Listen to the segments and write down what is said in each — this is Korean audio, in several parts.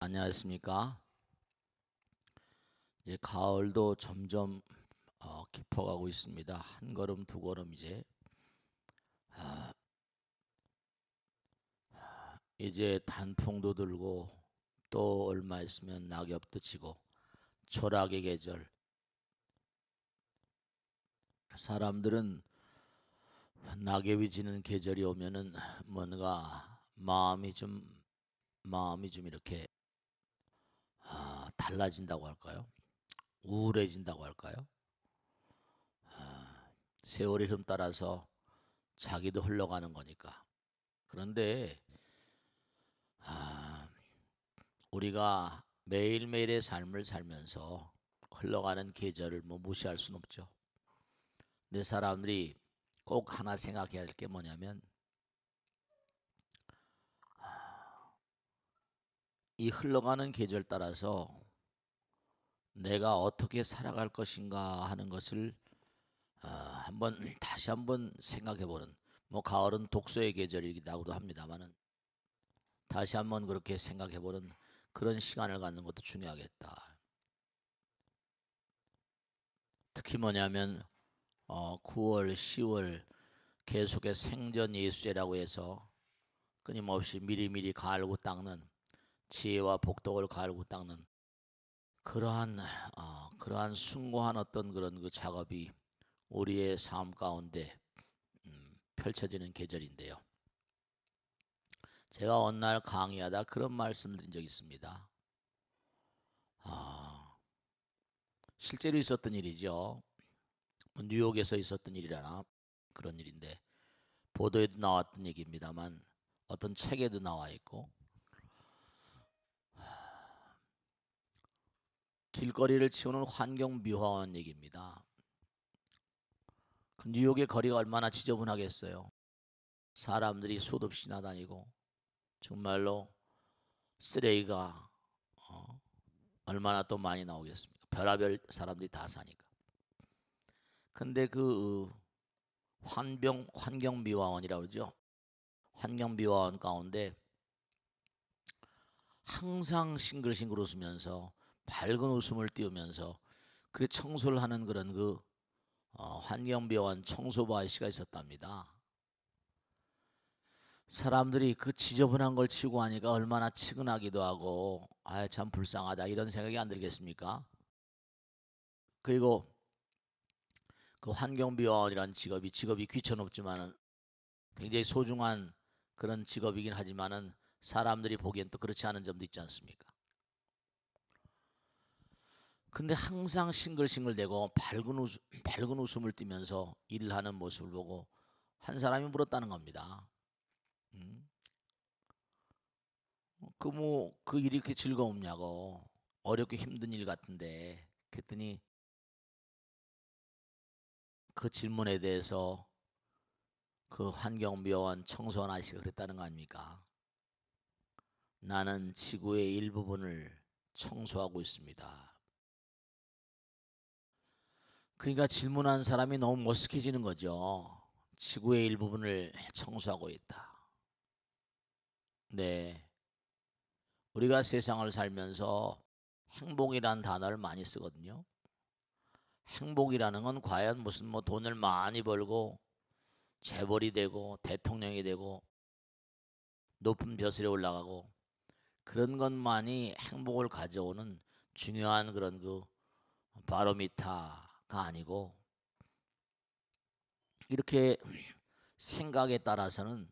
안녕하십니까? 이제 가을도 점점 깊어가고 있습니다. 한 걸음 두 걸음 이제 단풍도 들고 또 얼마 있으면 낙엽도 지고 초락의 계절. 사람들은 낙엽이 지는 계절이 오면은 뭔가 마음이 좀 이렇게 달라진다고 할까요? 우울해진다고 할까요? 세월의 흐름 따라서 자기도 흘러가는 거니까. 그런데 아, 우리가 매일매일의 삶을 살면서 흘러가는 계절을 무시할 수는 없죠. 근데 사람들이 꼭 하나 생각해야 할 게 뭐냐면 이 흘러가는 계절 따라서 내가 어떻게 살아갈 것인가 하는 것을 다시 한번 생각해보는, 가을은 독서의 계절이기도 합니다만은 다시 한번 그렇게 생각해보는 그런 시간을 갖는 것도 중요하겠다. 특히 뭐냐면 9월, 10월 계속의 생전 예수제라고 해서 끊임없이 미리미리 갈고 닦는, 지혜와 복덕을 갈고 닦는 그러한 숭고한 어떤 그런 그 작업이 우리의 삶 가운데 펼쳐지는 계절인데요. 제가 어느 날 강의하다 그런 말씀을 드린 적이 있습니다. 실제로 있었던 일이죠. 뉴욕에서 있었던 일이라나 그런 일인데 보도에도 나왔던 얘기입니다만 어떤 책에도 나와 있고, 길거리를 치우는 환경미화원 얘기입니다. 그 뉴욕의 거리가 얼마나 지저분하겠어요. 사람들이 수도 없이 지나다니고 정말로 쓰레기가 얼마나 또 많이 나오겠습니까? 별의별 사람들이 다 사니까. 근데 그 환경미화원이라고 그러죠. 환경미화원 가운데 항상 싱글싱글 웃으면서 밝은 웃음을 띄우면서 그 청소를 하는 그런 환경미화원 청소부 아저씨가 있었답니다. 사람들이 그 지저분한 걸 치우고 하니까 얼마나 측은하기도 하고 참 불쌍하다 이런 생각이 안 들겠습니까? 그리고 그 환경비원이라는 직업이 귀천없지만은 굉장히 소중한 그런 직업이긴 하지만은 사람들이 보기엔 또 그렇지 않은 점도 있지 않습니까? 근데 항상 싱글싱글대고 밝은 웃음을 띠면서 일을 하는 모습을 보고 한 사람이 물었다는 겁니다. 음? 그 일이 그렇게 즐거웠냐고, 어렵게 힘든 일 같은데. 그랬더니 그 질문에 대해서 그 환경미화원 청소년 아저씨가 그랬다는 거 아닙니까? 나는 지구의 일부분을 청소하고 있습니다. 그러니까 질문한 사람이 너무 머쓱해지는 거죠. 지구의 일부분을 청소하고 있다. 네. 우리가 세상을 살면서 행복이라는 단어를 많이 쓰거든요. 행복이라는 건 과연 무슨 돈을 많이 벌고 재벌이 되고 대통령이 되고 높은 벼슬에 올라가고 그런 것만이 행복을 가져오는 중요한 그런 바로미터가 아니고, 이렇게 생각에 따라서는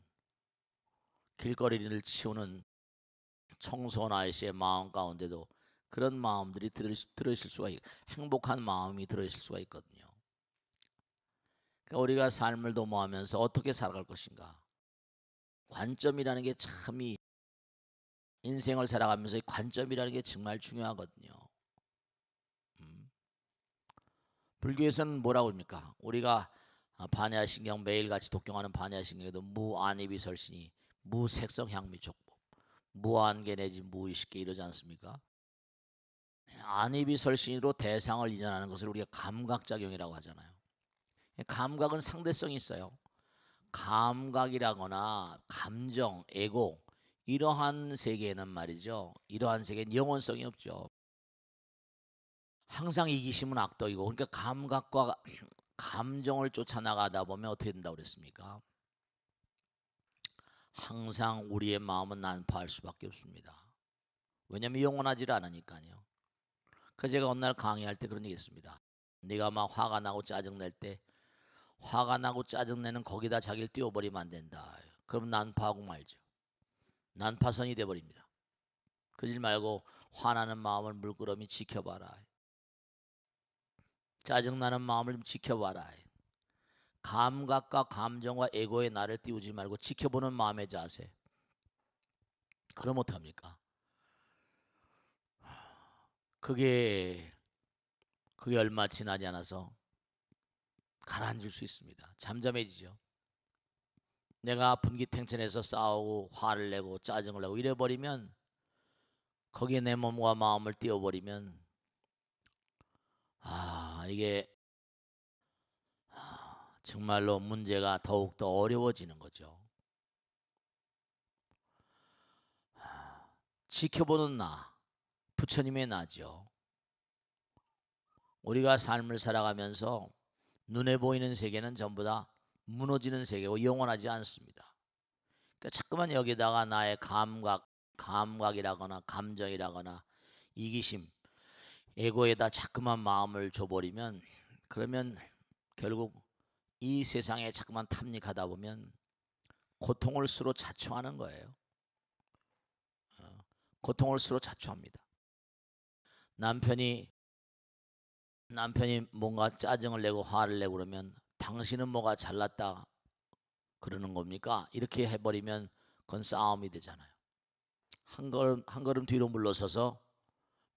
길거리를 치우는 청소년 아이씨의 마음 가운데도 그런 마음들이 들으실 수가 행복한 마음이 들으실 수가 있거든요. 그러니까 우리가 삶을 도모하면서 어떻게 살아갈 것인가, 관점이라는 게 참이 인생을 살아가면서 이 관점이라는 게 정말 중요하거든요. 음. 불교에서는 뭐라고 합니까? 우리가 반야신경 매일같이 독경하는 반야신경에도 무안이비설신이 무색성향미촉법, 무한계 내지 무의식계 이러지 않습니까? 안이비설신으로 대상을 이전하는 것을 우리가 감각작용이라고 하잖아요. 감각은 상대성이 있어요. 감각이라거나 감정, 에고, 이러한 세계에는 말이죠. 이러한 세계는 영원성이 없죠. 항상 이기심은 악덕이고, 그러니까 감각과 감정을 쫓아나가다 보면 어떻게 된다고 그랬습니까? 항상 우리의 마음은 난파할 수밖에 없습니다. 왜냐하면 영원하지 않으니까요. 그래서 제가 어느 날 강의할 때 그런 얘기 했습니다. 네가 막 화가 나고 짜증낼 때, 화가 나고 짜증내는 거기다 자기를 띄워버리면 안 된다. 그럼 난파하고 말죠. 난파선이 돼버립니다. 그러지 말고 화나는 마음을 물끄러미 지켜봐라. 짜증나는 마음을 좀 지켜봐라. 감각과 감정과 에고의 나를 띄우지 말고 지켜보는 마음의 자세. 그럼 어떡합니까? 그게 얼마 지나지 않아서 가라앉을 수 있습니다. 잠잠해지죠. 내가 분기탱천해서 싸우고 화를 내고 짜증을 내고 이래버리면, 거기에 내 몸과 마음을 띄워버리면 이게 정말로 문제가 더욱더 어려워지는 거죠. 지켜보는 나, 부처님의 나죠. 우리가 삶을 살아가면서 눈에 보이는 세계는 전부 다 무너지는 세계고 영원하지 않습니다. 그러니까 자꾸만 여기다가 나의 감각이라거나 감정이라거나 이기심, 에고에다 자꾸만 마음을 줘버리면, 그러면 결국 이 세상에 자꾸만 탐닉하다 보면 고통을 서로 자초하는 거예요. 고통을 서로 자초합니다. 남편이 뭔가 짜증을 내고 화를 내고 그러면 당신은 뭐가 잘났다 그러는 겁니까? 이렇게 해버리면 그건 싸움이 되잖아요. 한 걸음 뒤로 물러서서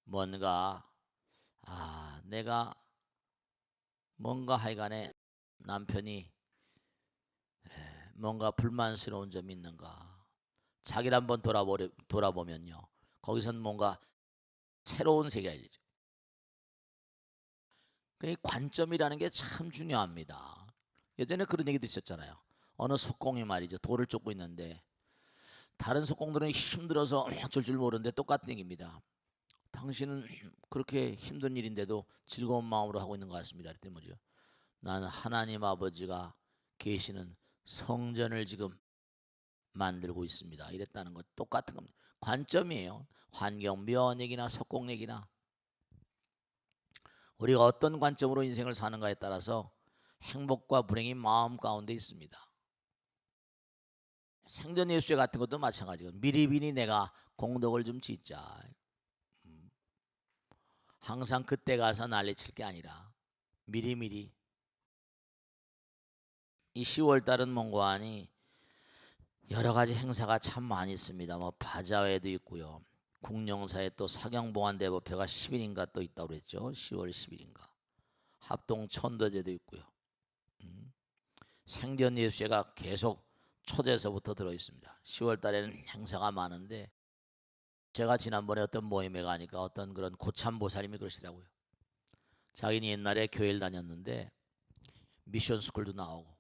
뭔가 내가 뭔가 하여간에 남편이 뭔가 불만스러운 점이 있는가, 자기를 한번 돌아보면요, 거기선 뭔가 새로운 세계가 열리죠. 그 관점이라는 게 참 중요합니다. 예전에 그런 얘기도 있었잖아요. 어느 속공이 말이죠, 돌을 쫓고 있는데 다른 속공들은 힘들어서 어쩔 줄 모르는데 똑같은 얘기입니다. 당신은 그렇게 힘든 일인데도 즐거운 마음으로 하고 있는 것 같습니다. 그때 뭐죠? 나는 하나님 아버지가 계시는 성전을 지금 만들고 있습니다. 이랬다는 것 똑같은 겁니다. 관점이에요. 환경, 면역이나 석공력이나 우리가 어떤 관점으로 인생을 사는가에 따라서 행복과 불행이 마음 가운데 있습니다. 생전 예수제 같은 것도 마찬가지고, 미리미리 내가 공덕을 좀 짓자. 항상 그때 가서 난리칠 게 아니라 미리미리. 이 10월 달은 뭔고하니 여러 가지 행사가 참 많이 있습니다. 뭐 바자회도 있고요. 국영사에 또 사경봉안대법회가 10일인가 또 있다고 그랬죠. 10월 10일인가. 합동 천도제도 있고요. 생전 예수제가 계속 초대서부터 들어 있습니다. 10월 달에는 행사가 많은데, 제가 지난번에 어떤 모임에 가니까 어떤 그런 고참 보살님이 그러시더라고요. 자기는 옛날에 교회를 다녔는데 미션 스쿨도 나오고,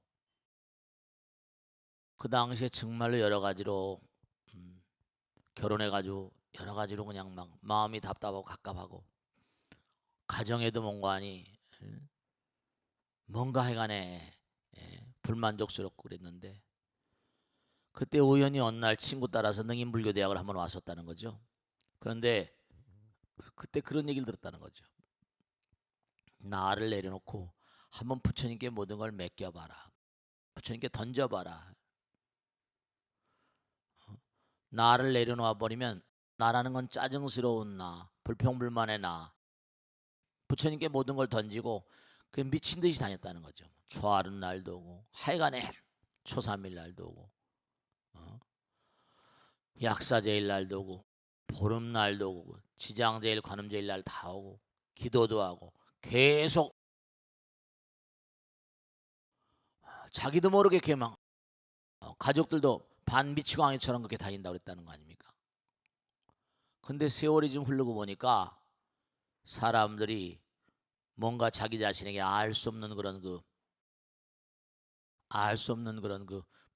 그 당시에 정말로 여러 가지로 결혼해가지고 여러 가지로 그냥 막 마음이 답답하고 갑갑하고, 가정에도 뭔가 해간에 불만족스럽고 그랬는데, 그때 우연히 어느 날 친구 따라서 능인불교대학을 한번 왔었다는 거죠. 그런데 그때 그런 얘기를 들었다는 거죠. 나를 내려놓고 한번 부처님께 모든 걸 맡겨봐라. 부처님께 던져봐라. 나를 내려놓아 버리면, 나라는 건 짜증스러운 나, 불평불만의 나, 부처님께 모든 걸 던지고 그 미친 듯이 다녔다는 거죠. 초하루 날도 오고 하여간에 초삼일 날도 오고 약사제일 날도 오고 보름 날도 오고 지장제일 관음제일 날 다 오고 기도도 하고 계속 자기도 모르게 이렇게 막 가족들도 반미치광이처럼 그렇게 다닌다고 그랬다는 거 아닙니까? 근데 세월이 좀 흐르고 보니까 사람들이 뭔가 자기 자신에게 알 수 없는 그런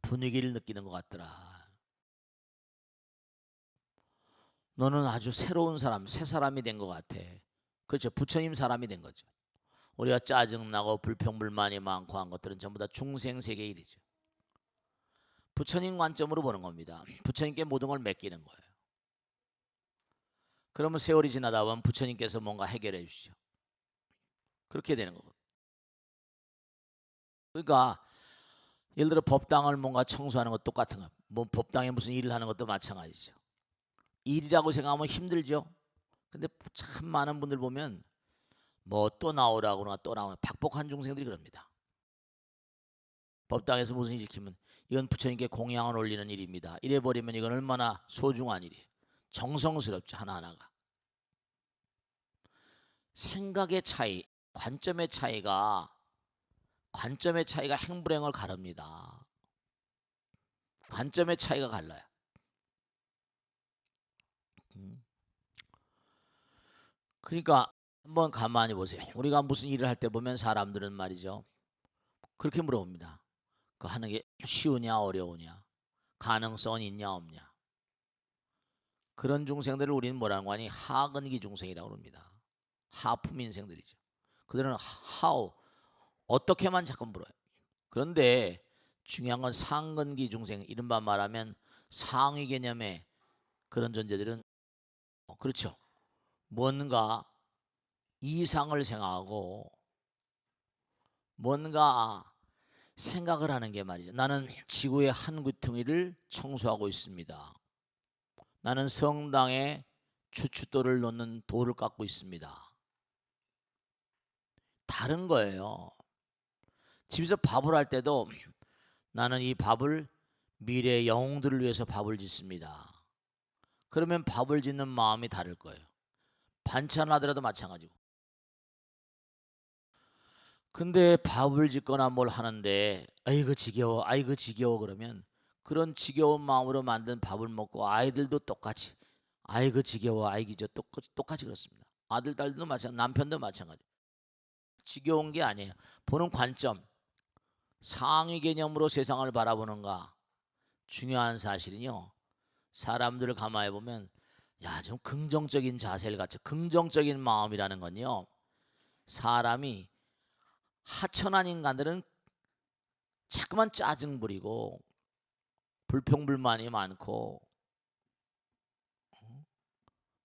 분위기를 느끼는 것 같더라. 너는 아주 새로운 사람, 새 사람이 된 것 같아. 그렇죠. 부처님 사람이 된 거죠. 우리가 짜증나고 불평불만이 많고 한 것들은 전부 다 중생세계 일이죠. 부처님 관점으로 보는 겁니다. 부처님께 모든 걸 맡기는 거예요. 그러면 세월이 지나다 보면 부처님께서 뭔가 해결해 주시죠. 그렇게 되는 거거든요. 그러니까 예를 들어 법당을 뭔가 청소하는 것도 똑같은 거예요. 뭐 법당에 무슨 일을 하는 것도 마찬가지죠. 일이라고 생각하면 힘들죠. 근데 참 많은 분들 보면 뭐 또 나오라고 그러나 또 나오나 박복한 중생들이 그럽니다. 법당에서 무슨 일 시키면 이건 부처님께 공양을 올리는 일입니다. 이래버리면 이건 얼마나 소중한 일이에요. 정성스럽죠. 하나하나가. 생각의 차이, 관점의 차이가 행불행을 가릅니다. 관점의 차이가 달라요. 그러니까 한번 가만히 보세요. 우리가 무슨 일을 할 때 보면 사람들은 말이죠. 그렇게 물어봅니다. 그 하는 게 쉬우냐 어려우냐, 가능성은 있냐 없냐. 그런 중생들을 우리는 뭐라는 거니? 하근기 중생이라고 합니다. 하품 인생들이죠. 그들은 how 어떻게만 자꾸 물어요. 그런데 중요한 건 상근기 중생, 이른바 말하면 상위 개념의 그런 존재들은 그렇죠. 뭔가 이상을 생각하고 뭔가 생각을 하는 게 말이죠. 나는 지구의 한 구덩이를 청소하고 있습니다. 나는 성당에 추춧돌을 놓는 돌을 깎고 있습니다. 다른 거예요. 집에서 밥을 할 때도 나는 이 밥을 미래의 영웅들을 위해서 밥을 짓습니다. 그러면 밥을 짓는 마음이 다를 거예요. 반찬을 하더라도 마찬가지고. 근데 밥을 짓거나 뭘 하는데 아이고 지겨워 그러면 그런 지겨운 마음으로 만든 밥을 먹고 아이들도 똑같이 아이고 지겨워 아이기죠 똑같이 그렇습니다. 아들 딸도 마찬가지, 남편도 마찬가지. 지겨운 게 아니에요. 보는 관점, 상위 개념으로 세상을 바라보는가. 중요한 사실은요, 사람들을 가만히 보면 좀 긍정적인 자세를 갖춰. 긍정적인 마음이라는 건요, 사람이 하천한 인간들은 자꾸만 짜증 부리고 불평불만이 많고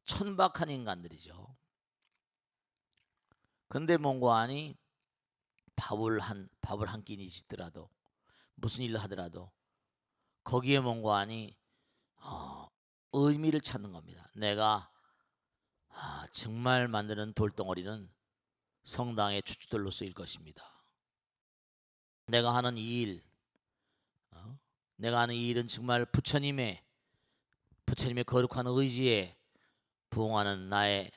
천박한 인간들이죠. 근데 뭔가 하니 밥을 한 끼니 짓더라도 무슨 일을 하더라도 거기에 뭔가 하니 의미를 찾는 겁니다. 내가 정말 만드는 돌덩어리는 성당의 추춧돌로 쓰일 것입니다. 내가 하는 이 일, 내가 하는 이 일은 정말 부처님의 거룩한 의지에 부응하는 나의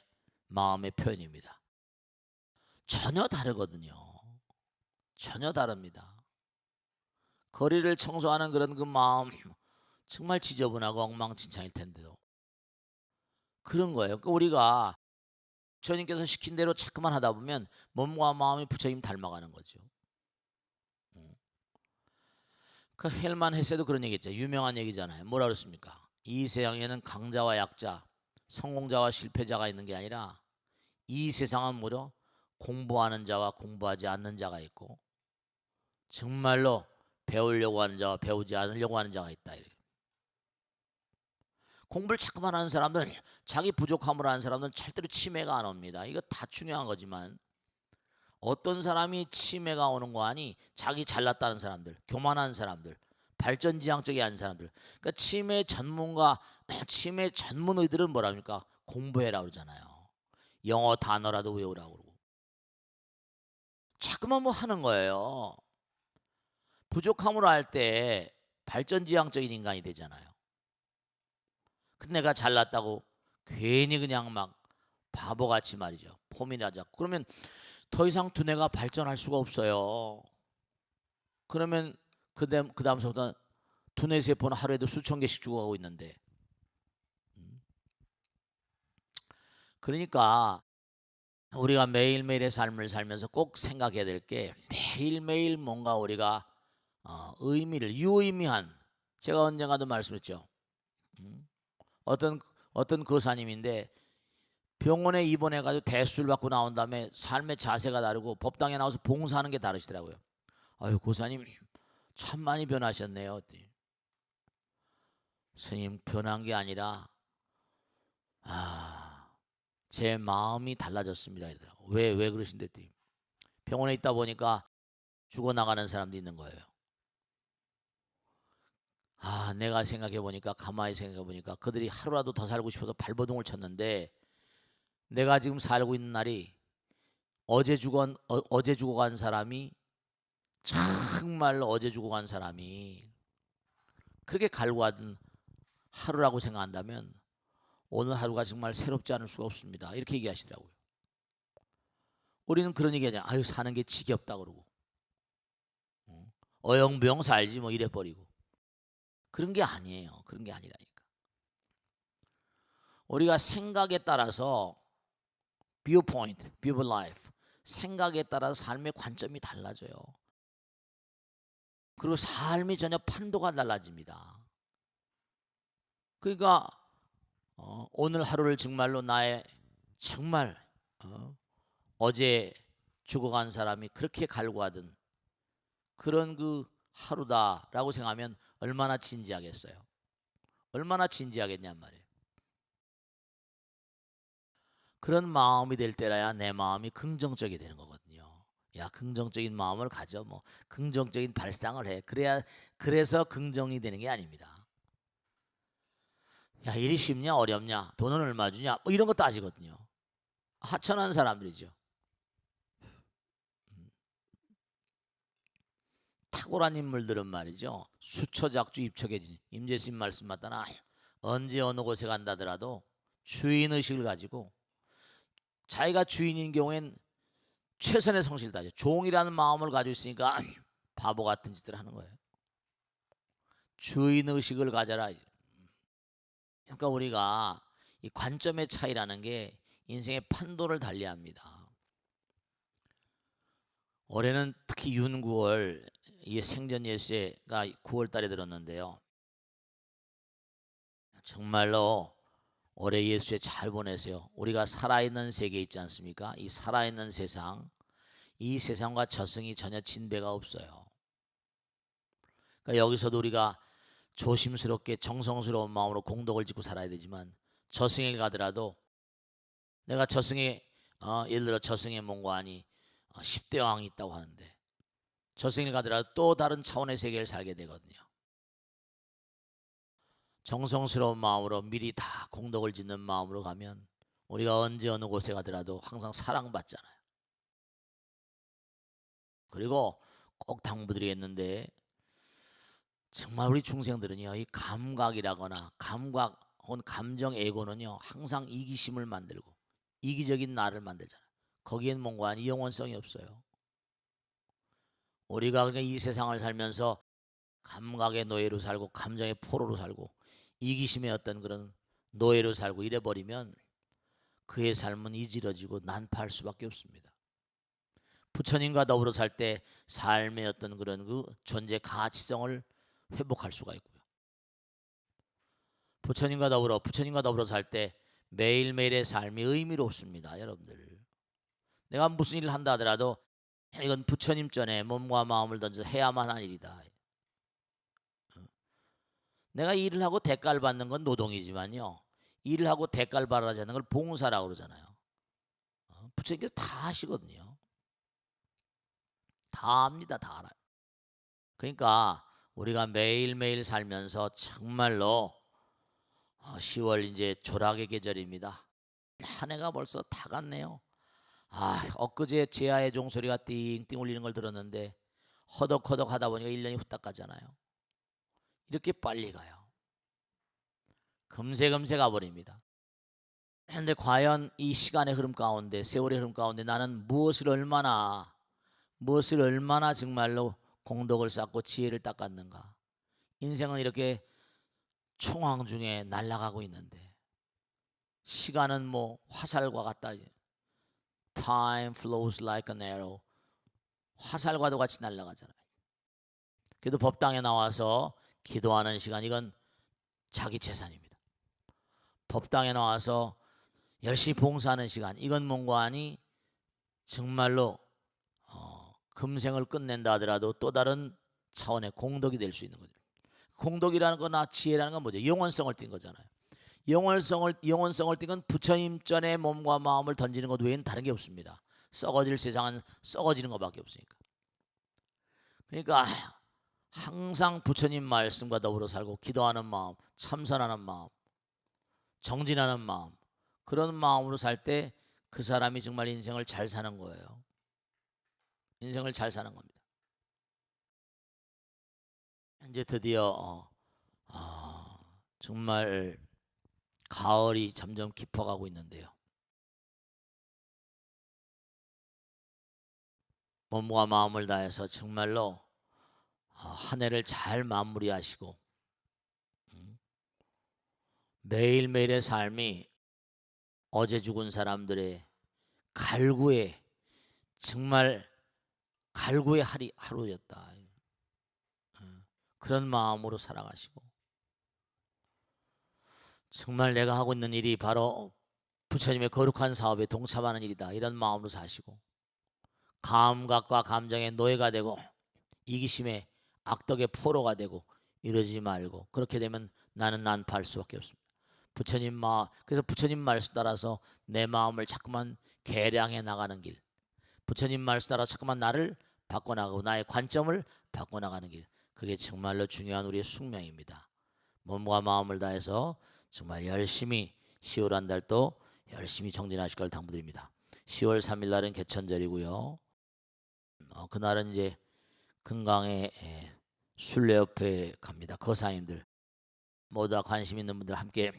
마음의 표현입니다. 전혀 다르거든요. 전혀 다릅니다. 거리를 청소하는 그런 그 마음 정말 지저분하고 엉망진창일 텐데도 그런 거예요. 그러니까 우리가 부처님께서 시킨 대로 자꾸만 하다 보면 몸과 마음이 부처님 닮아가는 거죠. 그 헬만 헤세도 그런 얘기했죠. 유명한 얘기잖아요. 뭐라 그랬습니까? 이 세상에는 강자와 약자, 성공자와 실패자가 있는 게 아니라 이 세상은 뭐죠? 공부하는 자와 공부하지 않는 자가 있고 정말로 배우려고 하는 자와 배우지 않으려고 하는 자가 있다. 공부를 자꾸만 하는 사람들은, 자기 부족함을 하는 사람들은 절대로 치매가 안 옵니다. 이거 다 중요한 거지만 어떤 사람이 치매가 오는 거 아니? 자기 잘났다는 사람들, 교만한 사람들, 발전지향적이 아닌 사람들. 그러니까 치매 전문가, 치매 전문의들은 뭐랍니까? 공부해라 그러잖아요. 영어 단어라도 외우라고 그러고. 자꾸만 뭐 하는 거예요. 부족함으로 할 때 발전지향적인 인간이 되잖아요. 근데 내가 잘났다고 괜히 그냥 막 바보같이 말이죠. 폼이나 잡고. 그러면 더 이상 두뇌가 발전할 수가 없어요. 그러면 그 다음서부터 두뇌 세포는 하루에도 수천 개씩 죽어가고 있는데. 그러니까 우리가 매일매일의 삶을 살면서 꼭 생각해야 될 게 매일매일 뭔가 우리가 의미를 유의미한, 제가 언젠가도 말씀했죠. 어떤 어떤 거사님인데 병원에 입원해가지고 대수술 받고 나온 다음에 삶의 자세가 다르고 법당에 나와서 봉사하는 게 다르시더라고요. 아유, 고사님 참 많이 변하셨네요. 스님, 변한 게 아니라 제 마음이 달라졌습니다. 이러더라고요. 왜 그러신데? 병원에 있다 보니까 죽어나가는 사람도 있는 거예요. 내가 생각해 보니까, 가만히 생각해 보니까 그들이 하루라도 더 살고 싶어서 발버둥을 쳤는데, 내가 지금 살고 있는 날이 어제 죽어간 사람이, 정말로 어제 죽어간 사람이 그렇게 갈구하던 하루라고 생각한다면 오늘 하루가 정말 새롭지 않을 수가 없습니다. 이렇게 얘기하시더라고요. 우리는 그런 얘기하잖아요. 아유, 사는 게 지겹다 그러고, 어영부영 살지 뭐 이래 버리고. 그런 게 아니에요. 그런 게 아니라니까. 우리가 생각에 따라서 viewpoint, view of life, 생각에 따라서 삶의 관점이 달라져요. 그리고 삶이 전혀 판도가 달라집니다. 그러니까 오늘 하루를 정말로 나의 정말 어제 죽어간 사람이 그렇게 갈구하던 그런 그 하루다라고 생각하면 얼마나 진지하겠어요. 얼마나 진지하겠냔 말이에요. 그런 마음이 될 때라야 내 마음이 긍정적이 되는 거거든요. 야, 긍정적인 마음을 가져. 뭐 긍정적인 발상을 해. 그래서 긍정이 되는 게 아닙니다. 야, 일이 쉽냐 어렵냐, 돈은 얼마 주냐, 뭐 이런 거 따지거든요. 하찮은 사람들이죠. 탁월한 인물들은 말이죠, 수처작주 입척해진 임재신 말씀 맞다나 언제 어느 곳에 간다더라도 주인의식을 가지고 자기가 주인인 경우엔 최선의 성실을 다하죠. 종이라는 마음을 가지고 있으니까 바보 같은 짓을 하는 거예요. 주인의식을 가져라. 그러니까 우리가 이 관점의 차이라는 게 인생의 판도를 달리합니다. 올해는 특히 윤 9월 이게 생전 예수가 9월 달에 들었는데요. 정말로 올해 예수에 잘 보내세요. 우리가 살아있는 세계 있지 않습니까? 이 살아있는 세상, 이 세상과 저승이 전혀 진배가 없어요. 그러니까 여기서도 우리가 조심스럽게 정성스러운 마음으로 공덕을 짓고 살아야 되지만, 저승에 가더라도 내가 저승에 예를 들어 저승에 몽고하니 10대 왕이 있다고 하는데, 저승에 가더라도 또 다른 차원의 세계를 살게 되거든요. 정성스러운 마음으로 미리 다 공덕을 짓는 마음으로 가면 우리가 언제 어느 곳에 가더라도 항상 사랑받잖아요. 그리고 꼭 당부드리겠는데, 정말 우리 중생들은요, 이 감각이라거나 감각 혹은 감정 에고는요 항상 이기심을 만들고 이기적인 나를 만들잖아요. 거기엔 뭔가 영원성이 없어요. 우리가 그러니까 이 세상을 살면서 감각의 노예로 살고 감정의 포로로 살고 이기심의 어떤 그런 노예로 살고 이래버리면 그의 삶은 이지러지고 난파할 수밖에 없습니다. 부처님과 더불어 살 때 삶의 어떤 그런 그 존재 가치성을 회복할 수가 있고요. 부처님과 더불어 살 때 매일매일의 삶이 의미롭습니다. 여러분들, 내가 무슨 일을 한다 하더라도 이건 부처님 전에 몸과 마음을 던져 해야만 한 일이다. 내가 일을 하고 대가를 받는 건 노동이지만요, 일을 하고 대가를 받아야 하는 걸 봉사라고 그러잖아요. 부처님께서 다 하시거든요. 다 압니다. 다 알아요. 그러니까 우리가 매일매일 살면서 정말로 10월 이제 조락의 계절입니다. 한 해가 벌써 다 갔네요. 엊그제 제아의 종소리가 띵띵 울리는 걸 들었는데 허덕허덕 하다 보니까 1년이 후딱 가잖아요. 이렇게 빨리 가요. 금세 가버립니다. 그런데 과연 이 시간의 흐름 가운데, 세월의 흐름 가운데 나는 무엇을 얼마나 정말로 공덕을 쌓고 지혜를 닦았는가. 인생은 이렇게 총황 중에 날아가고 있는데 시간은 뭐 화살과 같다. Time flows like an arrow. 화살과도 같이 날아가잖아요. 그래도 법당에 나와서 기도하는 시간, 이건 자기 재산입니다. 법당에 나와서 열심히 봉사하는 시간, 이건 뭔가 하니 정말로 금생을 끝낸다 하더라도 또 다른 차원의 공덕이 될 수 있는 거죠. 공덕이라는 거나 지혜라는 건 뭐죠? 영원성을 띈 거잖아요. 영원성을 띈 건 부처님 전에 몸과 마음을 던지는 것 외에는 다른 게 없습니다. 썩어질 세상은 썩어지는 것밖에 없으니까. 그러니까 항상 부처님 말씀과 더불어 살고 기도하는 마음, 참선하는 마음, 정진하는 마음, 그런 마음으로 살 때 그 사람이 정말 인생을 잘 사는 거예요. 인생을 잘 사는 겁니다. 이제 드디어 정말 가을이 점점 깊어가고 있는데요. 몸과 마음을 다해서 정말로 한 해를 잘 마무리하시고 매일매일의 삶이 어제 죽은 사람들의 갈구의 정말 갈구의 하루였다. 그런 마음으로 살아가시고 정말 내가 하고 있는 일이 바로 부처님의 거룩한 사업에 동참하는 일이다. 이런 마음으로 사시고 감각과 감정의 노예가 되고 이기심의 악덕의 포로가 되고 이러지 말고 그렇게 되면 나는 난파할 수밖에 없습니다. 그래서 부처님 말씀 따라서 내 마음을 자꾸만 개량해 나가는 길, 부처님 말씀 따라 자꾸만 나를 바꿔나가고 나의 관점을 바꿔나가는 길, 그게 정말로 중요한 우리의 숙명입니다. 몸과 마음을 다해서 정말 열심히 10월 한 달도 열심히 정진하실 걸 당부드립니다. 10월 3일 날은 개천절이고요. 그날은 이제 금강에 순례협회 갑니다. 거사님들 모두 다 관심 있는 분들 함께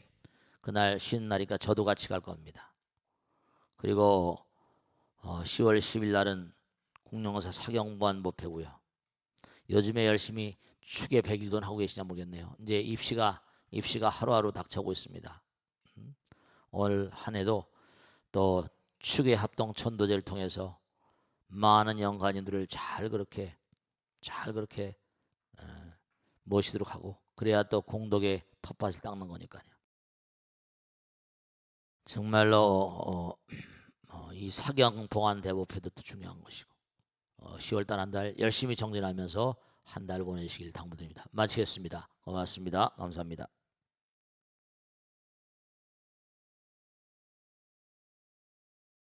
그날 쉬는 날이니까 저도 같이 갈 겁니다. 그리고 10월 10일 날은 공룡사 사경부안 법회고요. 요즘에 열심히 축의 100일돈 하고 계시냐 모르겠네요. 이제 입시가 하루하루 닥쳐오고 있습니다. 올 한 해도 또 축의 합동 천도제를 통해서 많은 영가님들을 잘 그렇게 모시도록 하고 그래야 또 공덕의 텃밭을 닦는 거니까요. 정말로 이 사경봉안 대법회도 또 중요한 것이고 10월달 한 달 열심히 정진하면서 한 달 보내시길 당부드립니다. 마치겠습니다. 고맙습니다. 감사합니다.